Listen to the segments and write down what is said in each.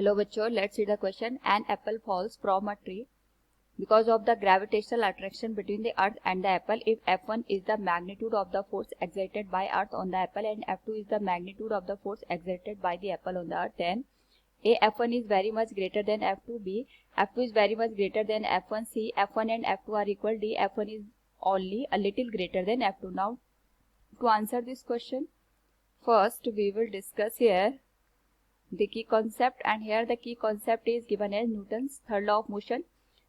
Hello बच्चों, let's see the question. An apple falls from a tree because of the gravitational attraction between the earth and the apple. If F1 is the magnitude of the force exerted by earth on the apple and F2 is the magnitude of the force exerted by the apple on the earth, then A, F1 is very much greater than F2, B, F2 is very much greater than F1, C, F1 and F2 are equal, D, F1 is only a little greater than F2. Now, to answer this question, first we will discuss here the key concept, and here the key concept is given as Newton's third law of motion,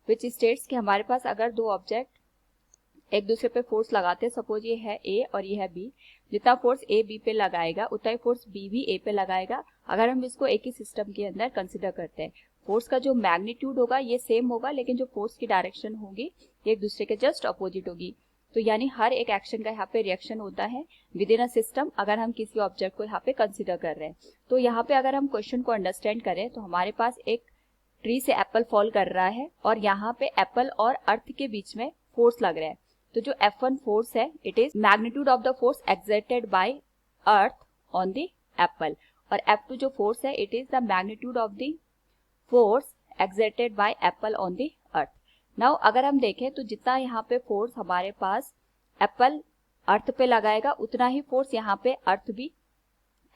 which states कि हमारे पास अगर दो object एक दूसरे पे force लगाते हैं, suppose ये है A और ये है B, जितना फोर्स A B पे लगाएगा उतना ही फोर्स B भी A पे लगाएगा। अगर हम इसको एक ही सिस्टम के अंदर कंसिडर करते हैं, फोर्स का जो मैग्नीट्यूड होगा ये सेम होगा, लेकिन जो फोर्स की डायरेक्शन होगी ये एक दूसरे के जस्ट अपोजिट होगी। तो यानी हर एक एक्शन का यहाँ पे रिएक्शन होता है विद इन अ सिस्टम, अगर हम किसी ऑब्जेक्ट को यहाँ पे कंसिडर कर रहे हैं। तो यहाँ पे अगर हम क्वेश्चन को अंडरस्टैंड करें तो हमारे पास एक ट्री से एप्पल फॉल कर रहा है और यहाँ पे एप्पल और अर्थ के बीच में फोर्स लग रहा है। तो जो F1 फोर्स है, it is magnitude of the force exerted by earth on the Apple, और F2 जो फोर्स है, it is the magnitude of the force exerted by Apple on the earth. Now अगर हम देखें तो जितना यहाँ पे फोर्स हमारे पास एप्पल अर्थ पे लगाएगा उतना ही फोर्स यहाँ पे अर्थ भी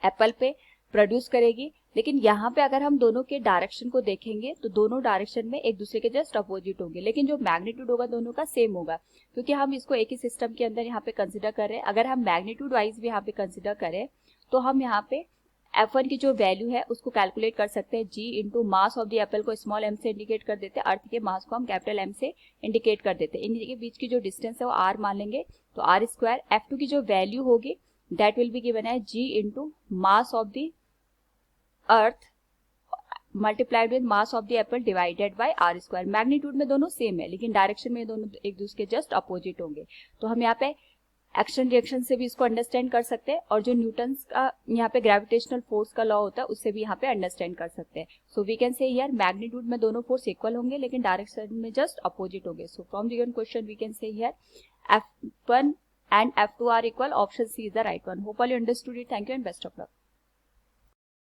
एप्पल पे प्रोड्यूस करेगी। लेकिन यहाँ पे अगर हम दोनों के डायरेक्शन को देखेंगे तो दोनों डायरेक्शन में एक दूसरे के जस्ट अपोजिट होंगे, लेकिन जो मैग्नीट्यूड होगा दोनों का सेम होगा, क्योंकि हम इसको एक ही सिस्टम के अंदर यहाँ पे कंसिडर कर रहे हैं। अगर हम मैग्नीट्यूड वाइज भी यहाँ पे कंसिडर करें तो हम यहाँ पे F1 की जो वैल्यू है उसको कैलकुलेट कर सकते हैं। G into mass of the Apple को स्मॉल m से इंडिकेट कर देते हैं, अर्थ के मास को हम कैपिटल M से इंडिकेट कर देते हैं। इनके बीच की जो डिस्टेंस है वो r मान लेंगे, तो r स्क्वायर। F2 की जो वैल्यू होगी दैट विल बी गिवन है G into mass of the earth multiplied with mass of the Apple divided by r square. Magnitude में दोनों सेम है, लेकिन डायरेक्शन में दोनों एक दूसरे के जस्ट अपोजिट होंगे। तो हम यहाँ पे एक्शन रिएक्शन से भी इसको अंडरस्टैंड कर सकते हैं, और जो न्यूटन्स का यहाँ पे ग्रेविटेशनल फोर्स का लॉ होता है उससे भी यहाँ पे अंडरस्टैंड कर सकते हैं। So we can say here magnitude में दोनों फोर्स इक्वल होंगे, लेकिन डायरेक्शन में जस्ट अपोजिट होंगे। So from given question we can say here F1 and F2 are equal. Option C is the right one. Hope all you understood it. Thank you and best of luck.